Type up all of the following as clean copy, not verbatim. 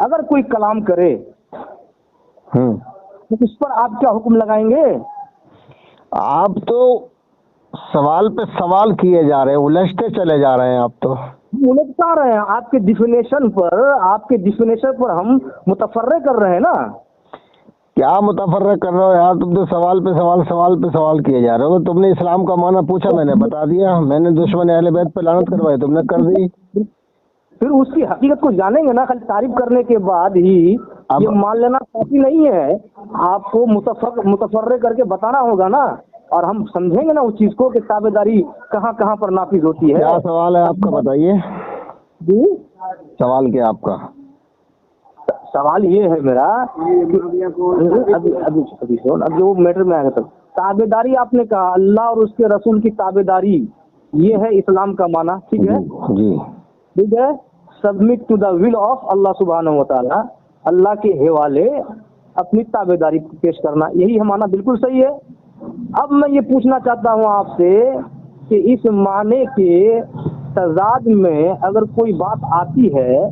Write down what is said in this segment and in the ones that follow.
اگر کوئی کلام کرے تو اس پر آپ کیا حکم لگائیں گے؟ آپ تو سوال پہ سوال کیے جا رہے ہیں، الجھتے چلے جا رہے ہیں آپ تو. الجھتا رہے ہیں، آپ کے ڈیفینیشن پر ہم متفرع کر رہے ہیں نا. کیا متفرق کر رہے ہو یار؟ تم تو سوال پہ سوال کیے جا رہے ہو. تم نے اسلام کا معنی پوچھا، میں نے بتا دیا. میں نے دشمن اہل بیت پہ لعنت کروائی، تم نے کر دی. پھر اس کی حقیقت کو جانیں گے نا. خالی تعریف کرنے کے بعد ہی یہ مان لینا کافی نہیں ہے. آپ کو متفرع کر کے بتانا ہوگا نا، اور ہم سمجھیں گے نا اس چیز کو کہ تابع داری کہاں کہاں پر نافذ ہوتی ہے. کیا سوال ہے آپ کا، بتائیے. جی سوال کیا آپ کا؟ سوال یہ ہے میرا، اب جو میٹر میں آئے گا تب تابع داری آپ نے کہا اللہ اور اس کے رسول کی تابع داری، یہ ہے اسلام کا معنی. ٹھیک ہے جی ٹھیک ہے. Submit to the will of اللہ سبحانہ و تعالیٰ، اللہ کے حوالے اپنی تابع داری پیش کرنا، یہی ہمارا بالکل صحیح ہے. اب میں یہ پوچھنا چاہتا ہوں آپ سے کہ اس معنی کے تضاد میں اگر کوئی بات آتی ہے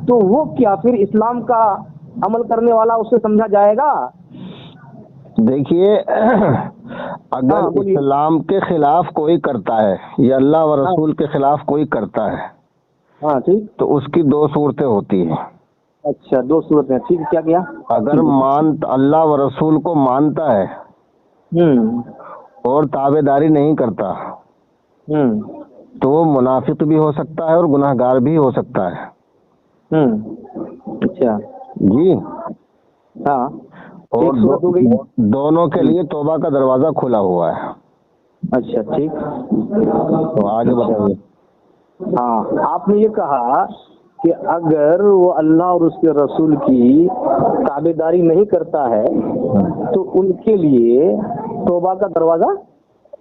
تو وہ کیا پھر اسلام کا عمل کرنے والا اسے سمجھا جائے گا؟ دیکھیے، اگر ہاں بولیے. اسلام کے خلاف کوئی کرتا ہے یا اللہ و رسول کے خلاف کوئی کرتا ہے ہاں ٹھیک. تو اس کی دو صورتیں ہوتی ہیں. اچھا دو صورتیں، ٹھیک ہے. کیا اگر اللہ و رسول کو مانتا ہے اور تابع داری نہیں کرتا تو وہ منافق بھی ہو سکتا ہے اور گناہ گار بھی ہو سکتا ہے. اچھا جی. ہاں. اور ایک صورت ہو گئی. دونوں کے لیے توبہ کا دروازہ کھلا ہوا ہے. اچھا ٹھیک. تو آگے بتائیے. ہاں آپ نے یہ کہا کہ اگر وہ اللہ اور اس کے رسول کی تابع داری نہیں کرتا ہے تو ان کے لیے توبہ کا دروازہ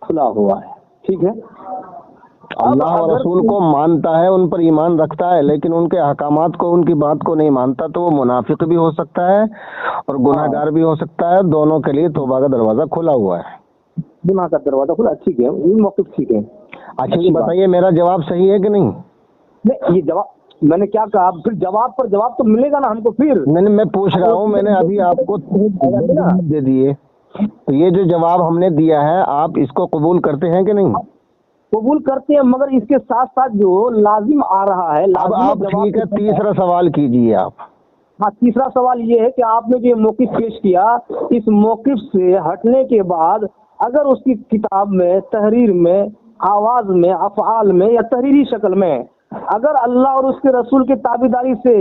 کھلا ہوا ہے. ٹھیک ہے. اللہ و رسول کو مانتا ہے، ان پر ایمان رکھتا ہے، لیکن ان کے احکامات کو، ان کی بات کو نہیں مانتا تو وہ منافق بھی ہو سکتا ہے اور گناہ گار بھی ہو سکتا ہے. دونوں کے لیے توبہ کا دروازہ کھلا ہوا ہے. گناہ کا دروازہ کھلا. ٹھیک ہے، یہ موقف ٹھیک ہے. اچھا یہ بتائیے، میرا جواب صحیح ہے کہ نہیں؟ نہیں، یہ جواب میں نے کیا کہا، پھر جواب پر جواب تو ملے گا نا ہم کو. پھر میں پوچھ رہا ہوں، میں نے ابھی آپ کو دے دیے، تو یہ جو جواب ہم نے دیا ہے آپ اس کو قبول کرتے ہیں کہ نہیں؟ قبول کرتے ہیں، مگر اس کے ساتھ ساتھ جو لازم آ رہا ہے اب آپ ٹھیک ہے، تیسرا سوال کیجیے آپ. ہاں تیسرا سوال یہ ہے کہ آپ نے جو موقف پیش کیا، اس موقف سے ہٹنے کے بعد اگر اس کی کتاب میں، تحریر میں، آواز میں، افعال میں یا تحریری شکل میں اگر اللہ اور اس کے رسول کی تابعداری سے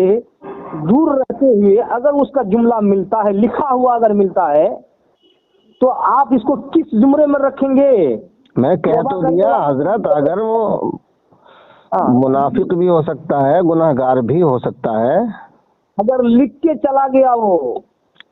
دور رہتے ہوئے اگر اس کا جملہ ملتا ہے، لکھا ہوا اگر ملتا ہے، تو آپ اس کو کس زمرے میں رکھیں گے؟ میں کہہ تو دیا حضرت، اگر وہ منافق بھی ہو سکتا ہے، گناہ گار بھی ہو سکتا ہے. اگر لکھ کے چلا گیا وہ،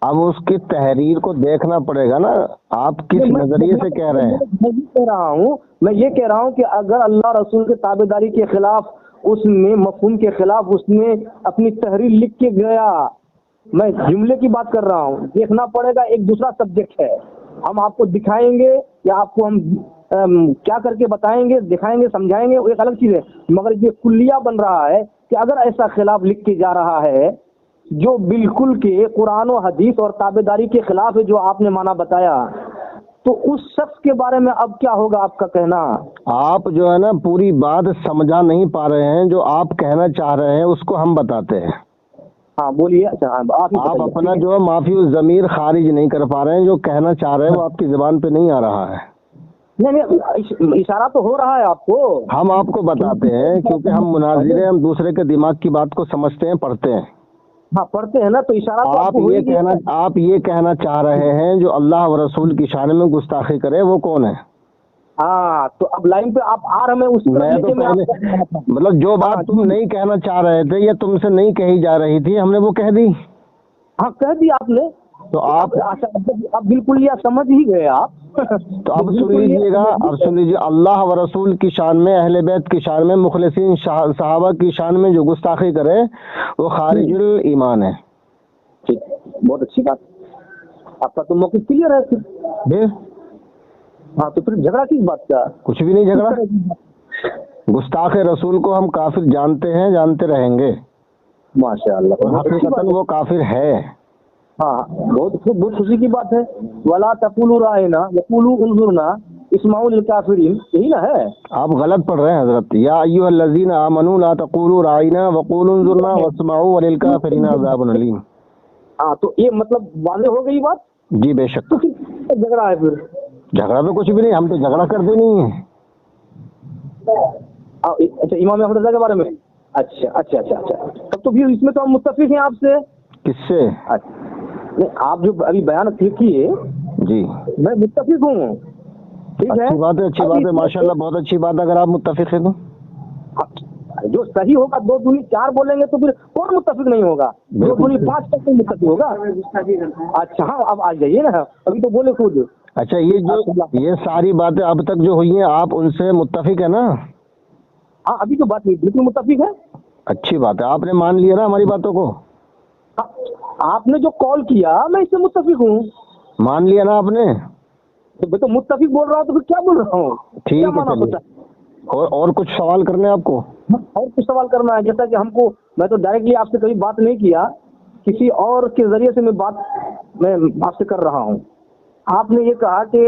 اب اس کی تحریر کو دیکھنا پڑے گا نا. آپ کس نظریے سے کہہ رہے ہیں؟ میں یہ کہہ رہا ہوں کہ اگر اللہ رسول کے تابعداری کے خلاف، اس نے مفہوم کے خلاف اس نے اپنی تحریر لکھ کے گیا، میں جملے کی بات کر رہا ہوں، دیکھنا پڑے گا. ایک دوسرا سبجیکٹ ہے، ہم آپ کو دکھائیں گے یا آپ کو ہم کیا کر کے بتائیں گے، دکھائیں گے، سمجھائیں گے، وہ ایک الگ چیز ہے. مگر یہ کلیہ بن رہا ہے کہ اگر ایسا خلاف لکھ کے جا رہا ہے جو بالکل کے قرآن و حدیث اور تابعداری کے خلاف ہے، جو آپ نے معنی بتایا، تو اس شخص کے بارے میں اب کیا ہوگا آپ کا کہنا؟ آپ جو ہے نا پوری بات سمجھا نہیں پا رہے ہیں. جو آپ کہنا چاہ رہے ہیں اس کو ہم بتاتے ہیں. ہاں بولیے. اچھا آپ اپنا جو ہے معافی الضمیر خارج نہیں کر پا رہے ہیں. جو کہنا چاہ رہے ہیں وہ آپ کی زبان پہ نہیں آ رہا ہے. نہیں، اشارہ تو ہو رہا ہے آپ کو. ہم آپ کو بتاتے ہیں کیونکہ ہم مناظر ہیں، ہم دوسرے کے دماغ کی بات کو سمجھتے ہیں، پڑھتے ہیں. ہاں پڑھتے ہیں نا، تو اشارہ تو آپ یہ کہنا چاہ رہے ہیں جو اللہ و رسول کی شان میں گستاخی کرے وہ کون ہے؟ ہاں تو اب لائن پہ آپ آ رہے ہیں. میں تو پہلے مطلب جو بات تم نہیں کہنا چاہ رہے تھے یا تم سے نہیں کہی جا رہی تھی، ہم نے وہ کہہ دی. ہاں کہہ دی آپ نے. تو آپ بالکل یہ سمجھ ہی گئے آپ. تو اب سن لیجئے گا، اب سن لیجئے. اللہ و رسول کی شان میں، اہل بیت کی شان میں، مخلصین صحابہ کی شان میں جو گستاخی کرے وہ خارج الایمان ہے. ٹھیک، بہت اچھی بات. آپ کا تو موقف کلیئر ہے پھر. ہاں تو پھر جھگڑا کس بات کا؟ کچھ بھی نہیں جھگڑا. گستاخ رسول کو ہم کافر جانتے ہیں، جانتے رہیں گے. ماشاء اللہ، حقیقتاً وہ کافر ہے. ہاں بہت خوشی کی بات ہے. ولا تقولوا رائنا وقولوا انظرنا اسمعوا للکافرین، یہی نا ہے. آپ غلط پڑھ رہے ہیں حضرت. یا ایھا الذین آمنوا لا تقولوا راعنا وقولوا انظرنا واسمعوا وللکافرین عذاب علیم. ہاں تو یہ مطلب واضح ہو گئی بات. جی بے شک. تو پھر جھگڑا ہے؟ پھر جھگڑا تو کچھ بھی نہیں، ہم تو جھگڑا کرتے نہیں ہیں. اچھا امام احمد رضا کے بارے میں. اچھا اچھا اچھا اچھا، تب تو پھر اس میں تو ہم متفق ہیں آپ سے. کس سے؟ نہیں، آپ جو ابھی بیان کیے جی میں متفق ہوں. ٹھیک ہے، اچھی بات ہے، اچھی بات ہے، ماشاء اللہ بہت اچھی بات ہے. اگر آپ متفق ہیں تو جو صحیح ہوگا 2 دونی 4 بولیں گے تو پھر کون متفق نہیں ہوگا؟ 2 دونی 5 تک تو متفق ہوگا. اچھا ہاں اب آ جائیے نا، ابھی تو بولے خود. اچھا یہ ساری باتیں اب تک جو ہوئی ہیں آپ ان سے متفق ہیں نا؟ ہاں ابھی تو بات نہیں، بالکل متفق ہے. اچھی بات ہے، آپ نے مان لیا نا ہماری باتوں کو. آپ نے جو کال کیا میں اس سے متفق ہوں. مان لیا نا آپ نے؟ تو میں تو متفق بول رہا ہوں تو پھر کیا بول رہا ہوں؟ ٹھیک ہے چلیے. اور کچھ سوال کرنے ہیں آپ کو؟ اور کچھ سوال کرنا ہے، جیسا کہ ہم کو، میں تو ڈائریکٹلی آپ سے کبھی بات نہیں کیا، کسی اور کے ذریعے سے میں آپ سے کر رہا ہوں. آپ نے یہ کہا کہ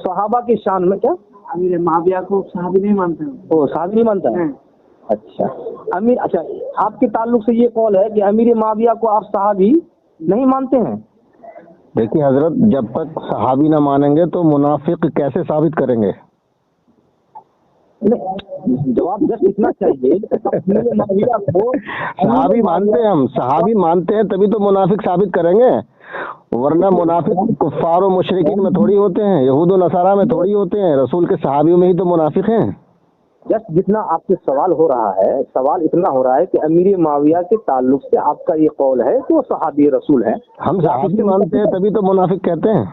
صحابہ کی شان میں کیا امیر معاویہ کو صحابی نہیں مانتے؟ صحابی نہیں مانتا ہے. اچھا اچھا، آپ کے تعلق سے یہ قول ہے کہ امیر معاویہ کو آپ صحابی نہیں مانتے ہیں؟ دیکھیے حضرت، جب تک صحابی نہ مانیں گے تو منافق کیسے ثابت کریں گے؟ جواب جس اتنا چاہیے. صحابی مانتے ہیں، ہم صحابی مانتے ہیں تبھی تو منافق ثابت کریں گے، ورنہ منافق کفار و مشرکین میں تھوڑی ہوتے ہیں، یہود و نصارہ میں تھوڑی ہوتے ہیں، رسول کے صحابیوں میں ہی تو منافق ہیں. جتنا آپ سے سوال ہو رہا ہے، سوال اتنا ہو رہا ہے کہ امیر معاویہ کے تعلق سے آپ کا یہ قول ہے کہ وہ صحابی رسول ہے. ہم صحابی مانتے ہیں تبھی تو منافق کہتے ہیں.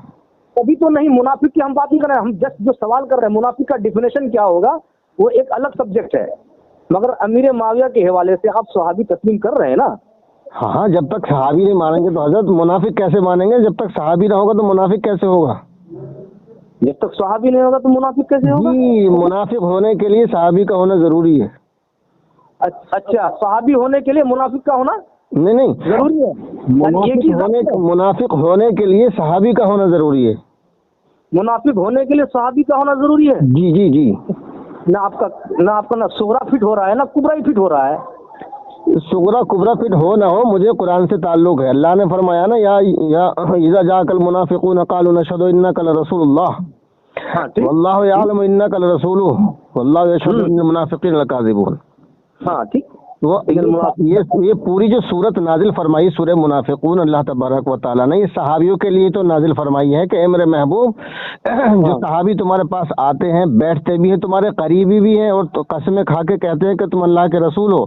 ابھی تو نہیں، منافق کی ہم بات نہیں کر رہے ہیں. ہم جسٹ جو سوال کر رہے ہیں منافق کا ڈیفینیشن کیا ہوگا وہ ایک الگ سبجیکٹ ہے، مگر امیر معاویہ کے حوالے سے آپ صحابی تسلیم کر رہے ہیں نا. ہاں جب تک صحابی نہیں مانیں گے تو حضرت منافق کیسے مانیں گے؟ جب تک صحابی نہ ہوگا تو منافق کیسے ہوگا؟ جب تک صحابی نہیں ہوگا تو منافق کیسے ہوگا؟ جی منافق ہونے کے لیے صحابی کا ہونا ضروری ہے. اچھا صحابی ہونے کے لیے منافق کا ہونا نہیں ضروری ہے. منافق ہونے کے لیے صحابی کا ہونا ضروری ہے. منافق ہونے کے لیے صحابی کا ہونا ضروری ہے. جی جی جی. نہ آپ کا نہ صغرا فٹ ہو رہا ہے نہ کبرا ہی فٹ ہو رہا ہے. صغرا کبرا فٹ ہو نہ ہو، مجھے قرآن سے تعلق ہے. اللہ نے فرمایا نا یا اذا جاءک المنافقون قالوا نشهد انک لرسول اللہ واللہ یعلم انک لرسولہ واللہ یشهد ان المنافقین لکاذبون. ہاں ٹھیک. یہ پوری جو سورت نازل فرمائی سورہ منافقون، اللہ تبارک و تعالیٰ نے یہ صحابیوں کے لیے تو نازل فرمائی ہے کہ اے میرے محبوب، جو صحابی تمہارے پاس آتے ہیں، بیٹھتے بھی ہیں، تمہارے قریبی بھی ہیں، اور تو قسمیں کھا کے کہتے ہیں کہ تم اللہ کے رسول ہو.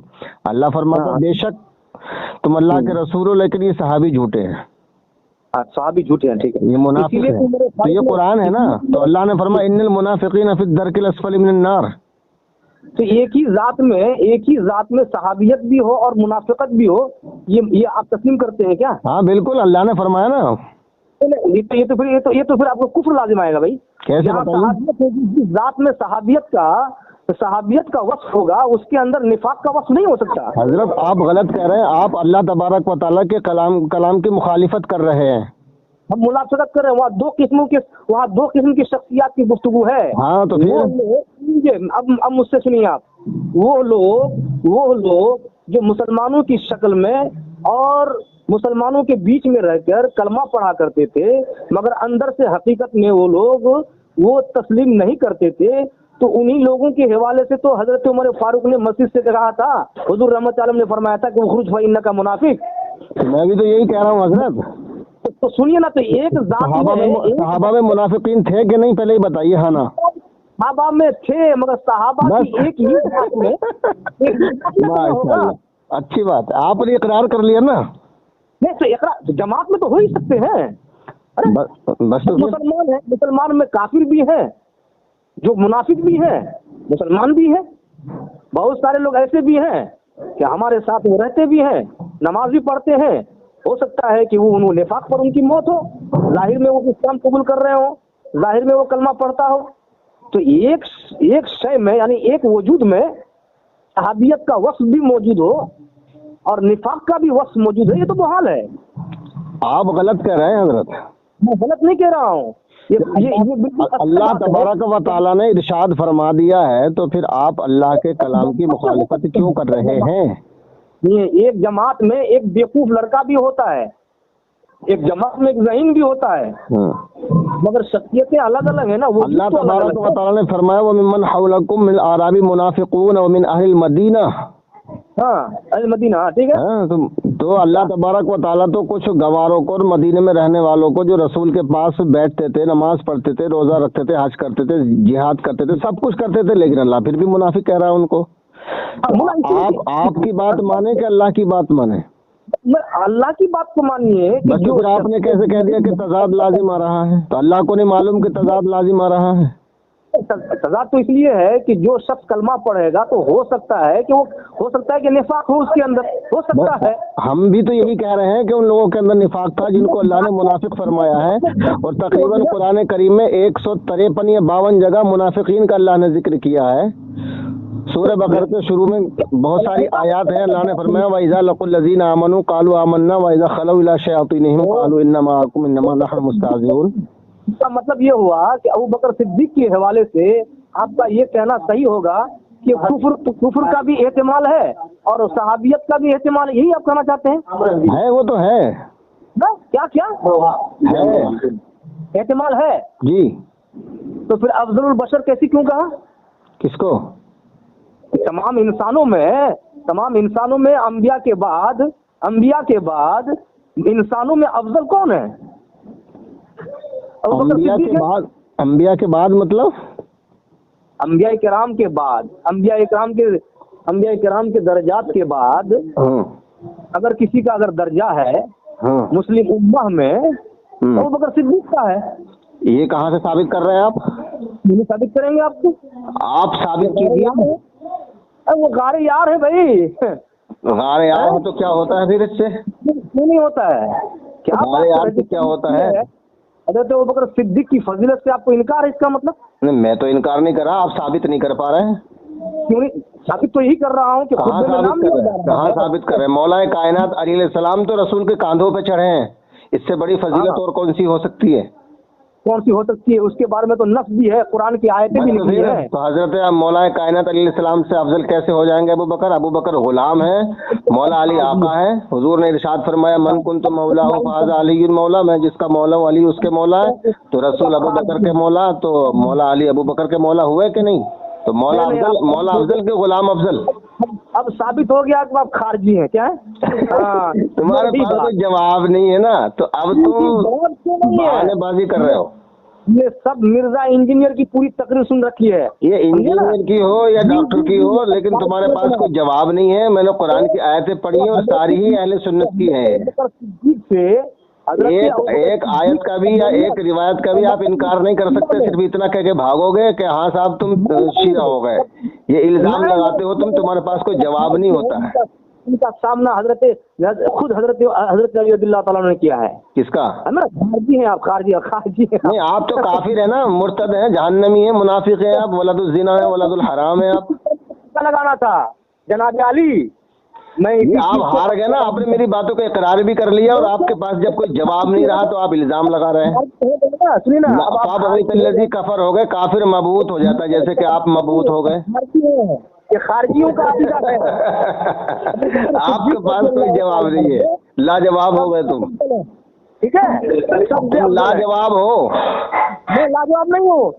اللہ فرماتا ہے بے شک تم اللہ کے رسول ہو، لیکن یہ صحابی جھوٹے ہیں. صحابی جھوٹے ہیں، ٹھیک ہے، یہ منافق ہے. تو یہ قرآن ہے نا، تو اللہ نے فرمایا ان المنافقین فی الدرک الاسفل من النار. تو ایک ہی ذات میں صحابیت بھی ہو اور منافقت بھی ہو، یہ آپ تسلیم کرتے ہیں کیا؟ ہاں بالکل، اللہ نے فرمایا نا. یہ تو پھر آپ کو کفر لازم آئے گا بھائی. کیسے ذات میں صحابیت کا وصف ہوگا، اس کے اندر نفاق کا وصف نہیں ہو سکتا. حضرت آپ غلط کہہ رہے ہیں، آپ اللہ تبارک و تعالیٰ کے کلام کی مخالفت کر رہے ہیں. ہم منافقت کر رہے ہیں. وہاں دو قسم کی شخصیات کی گفتگو ہے. ہاں تو اب مجھ سے سنیے آپ. وہ لوگ جو مسلمانوں کی شکل میں اور مسلمانوں کے بیچ میں رہ کر کلمہ پڑھا کرتے تھے، مگر اندر سے حقیقت میں وہ لوگ وہ تسلیم نہیں کرتے تھے، تو انہی لوگوں کے حوالے سے تو حضرت عمر فاروق نے مسجد سے کہا تھا، حضور رحمت عالم نے فرمایا تھا کہ اخرج فإنک منافق. میں بھی تو یہی کہہ رہا ہوں حضرت. تو سنیے نا، تو ایک ذات صحابہ میں منافقین تھے کہ نہیں، پہلے ہی بتائیے. ہاں نا، صحابہ میں تھے، مگر صحابہ کی ایک ہی ذات میں. اچھی بات ہے، آپ نے اقرار کر لیا نا. نہیں تو اقرار جماعت میں تو ہو ہی سکتے ہیں. بس مسلمان ہیں، مسلمان میں کافر بھی ہیں، جو منافق بھی ہیں، مسلمان بھی ہیں. بہت سارے لوگ ایسے بھی ہیں کہ ہمارے ساتھ وہ رہتے بھی ہیں، نماز بھی پڑھتے ہیں. ہو سکتا ہے کہ وہ انہوں نفاق پر ان کی موت ہو، ظاہر میں وہ اسلام قبول کر رہے ہوں، ظاہر میں وہ کلمہ پڑھتا ہو. تو ایک شے میں، یعنی ایک وجود میں صحابیت کا وصف بھی موجود ہو، اور نفاق کا بھی وصف موجود ہے، یہ تو محال ہے. آپ غلط کہہ رہے ہیں حضرت. میں غلط نہیں کہہ رہا ہوں. یہ بالکل اللہ تبارک و تعالیٰ نے ارشاد فرما دیا ہے، تو پھر آپ اللہ کے کلام کی مخالفت کیوں کر رہے ہیں؟ ایک جماعت میں ایک بیوقوف لڑکا بھی ہوتا ہے، ایک جماعت میں ایک ذہین بھی ہوتا ہے، مگر شخصیتیں الگ الگ ہیں نا. وہ اللہ تبارک و تعالیٰ نے فرمایا وَمِمَّنْ حَوْلَكُمْ مِنَ الْأَعْرَابِ مُنَافِقُونَ وَمِنْ أَهْلِ الْمَدِينَةِ. ہاں اہل مدینہ، ٹھیک ہے. تو اللہ تبارک و تعالیٰ تو کچھ گواروں کو اور مدینے میں رہنے والوں کو جو رسول کے پاس بیٹھتے تھے، نماز پڑھتے تھے، روزہ رکھتے تھے، حج کرتے تھے، جہاد کرتے تھے، سب کچھ کرتے تھے، لیکن اللہ پھر بھی منافق کہہ رہا ہے ان کو. آپ کی بات مانے کہ اللہ کی بات مانے؟ اللہ کی بات کو مانیے. بس پھر آپ نے کیسے کہہ دیا کہ تضاد لازم آ رہا ہے؟ تو اللہ کو نہیں معلوم کہ تضاد لازم آ رہا ہے؟ تضاد تو اس لیے ہے کہ جو شخص کلمہ پڑھے گا تو ہو سکتا ہے کہ وہ ہو سکتا ہے کہ نفاق ہو اس کے اندر، ہو سکتا ہے. ہم بھی تو یہی کہہ رہے ہیں کہ ان لوگوں کے اندر نفاق تھا جن کو اللہ نے منافق فرمایا ہے، اور تقریباً قرآن کریم میں 153 یا 52 جگہ منافقین کا اللہ نے ذکر کیا ہے. سورہ بقرہ کے شروع میں بہت ساری آیات ہیں. اللہ نے فرمایا وَإِذَا لَقُوا الَّذِينَ آمَنُوا قَالُوا آمَنَّا وَإِذَا خَلَوْا إِلَىٰ شَيَاطِينِهِمْ قَالُوا إِنَّا مَعَكُمْ إِنَّمَا نَحْنُ مُسْتَهْزِئُونَ. اس کا مطلب یہ ہوا کہ ابو بکر صدیق کے حوالے سے آپ کا یہ کہنا صحیح ہوگا کہ کفر کا بھی احتمال ہے اور صحابیت کا بھی احتمال ہے. یہی آپ کہنا چاہتے ہیں؟ ہے وہ تو ہے. کیا ہے احتمال ہے جی. تو پھر افضل البشر کیسی کیوں کہا؟ کس کو؟ تمام انسانوں میں انبیاء کے بعد انسانوں میں افضل کون ہے؟ انبیاء کے بعد مطلب انبیاء کرام کے بعد، انبیاء کرام کے درجات کے بعد اگر کسی کا اگر درجہ ہے مسلم امہ میں تو ابو بکر صدیق کا ہے. یہ کہاں سے ثابت کر رہے ہیں آپ؟ یہ ثابت کریں گے آپ کو. آپ ثابت کیجیے. وہ غار یار ہے بھائی. غار یار ہو تو کیا ہوتا ہے پھر اس سے؟ کیوں نہیں ہوتا ہے؟ غار یار سے کیا ہوتا ہے؟ حضرت ابو بکر صدیق کی فضیلت سے آپ کو انکار ہے؟ اس کا مطلب نہیں، میں تو انکار نہیں کر رہا، آپ ثابت نہیں کر پا رہے ہیں. کیوں نہیں ثابت تو یہی کر رہا ہوں کہ کہاں ثابت کر رہے ہیں؟ مولا کائنات علیہ السلام تو رسول کے کاندھوں پہ چڑھے ہیں، اس سے بڑی فضیلت اور کون سی ہو سکتی ہے؟ کون سی ہو سکتی ہے؟ اس کے بارے میں تو نص بھی ہے، قرآن کی آیتیں بھی نکلی ہیں. تو حضرت مولا کائنات علیہ السلام سے افضل کیسے ہو جائیں گے ابو بکر؟ ابو بکر غلام ہے، مولا علی آقا ہے. حضور نے ارشاد فرمایا من کنت مولا فہذا علی المولا، میں جس کا مولا ہوں علی اس کے مولا ہے. تو رسول ابو بکر کے مولا، تو مولا علی ابو بکر کے مولا ہوئے کہ نہیں؟ تو مولا افضل کے غلام افضل. اب ثابت ہو گیا کہ آپ خارجی ہیں. کیا ہے؟ تمہارے پاس کوئی جواب نہیں ہے نا، تو اب تم بہانے بازی کر رہے ہو. یہ سب مرزا انجینئر کی پوری تقریر سن رکھی ہے. یہ انجینئر کی ہو یا ڈاکٹر کی ہو، لیکن تمہارے پاس کوئی جواب نہیں ہے. میں نے قرآن کی آیتیں پڑھی ہیں اور ساری ہی اہل سنت کی ہیں. ایک آیت کا بھی یا ایک روایت کا بھی آپ انکار نہیں کر سکتے. صرف اتنا کہہ کے بھاگو گے کہ ہاں صاحب تم شیعہ ہو گئے. یہ الزام لگاتے ہو تمہارے پاس کوئی جواب نہیں ہوتا ہے. ان کا سامنا حضرت علی رضی اللہ تعالیٰ نے کیا ہے. کس کا؟ خارجی ہیں آپ، خارجی ہیں. نہیں، آپ تو کافر ہیں نا، مرتد ہیں، جہنمی ہیں، منافق ہیں آپ، ولد الزنا ہیں، ولد الحرام ہیں آپ. لگانا تھا جناب علی. آپ ہار گئے نا، آپ نے میری باتوں کا اقرار بھی کر لیا اور آپ کے پاس جب کوئی جواب نہیں رہا تو آپ الزام لگا رہے ہیں. سنیے نا، آپ ابھی کفر ہو گئے، کافر مبعوث ہو جاتا ہے جیسے کہ آپ مبعوث ہو گئے. یہ خارجیوں کا عقیدہ ہے. آپ کے پاس کوئی جواب نہیں ہے، لاجواب ہو گئے تم. ٹھیک ہے، لاجواب ہو. میں لاجواب نہیں ہوں.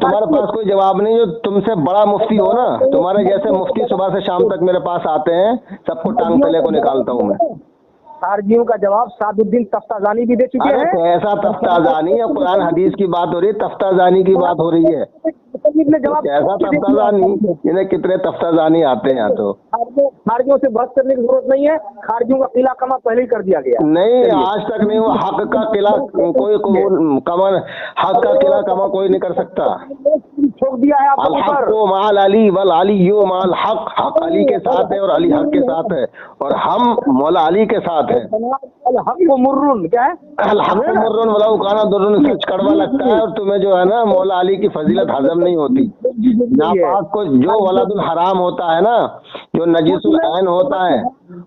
تمہارے پاس کوئی جواب نہیں. جو تم سے بڑا مفتی ہو نا، تمہارے جیسے مفتی صبح سے شام تک میرے پاس آتے ہیں، سب کو ٹانگ تلے کو نکالتا ہوں میں. خارجیوں کا جواب سعد الدین تفتازانی بھی دے چکے ہیں. ایسا تفتازانی ہے، قرآن حدیث کی بات ہو رہی ہے، تفتازانی کی بات ہو رہی ہے. ایسا تفتازانی، انہیں کتنے تفتازانی آتے ہیں. تو خارجیوں سے بحث کرنے کی ضرورت نہیں ہے. خارجیوں کا قلعہ کما پہلے ہی کر دیا گیا. نہیں، آج تک نہیں. وہ حق کا قلعہ کوئی کما، حق کا قلعہ کما کوئی نہیں کر سکتا. ٹھوک دیا ہے آپ الحق مال علی والعلی مال حق. حق علی کے ساتھ ہے اور علی حق کے ساتھ ہے، اور ہم مولا علی کے ساتھ ہیں. الحق مرن، کیا ہے؟ الحق مرن ولو کانا درن. سچ کڑوا لگتا ہے اور تمہیں جو ہے نا مولا علی کی فضیلت ہضم نہیں ہوتی. ناپاک کو جو ولد الحرام ہوتا ہے نا، جو نجس العین ہوتا ہے،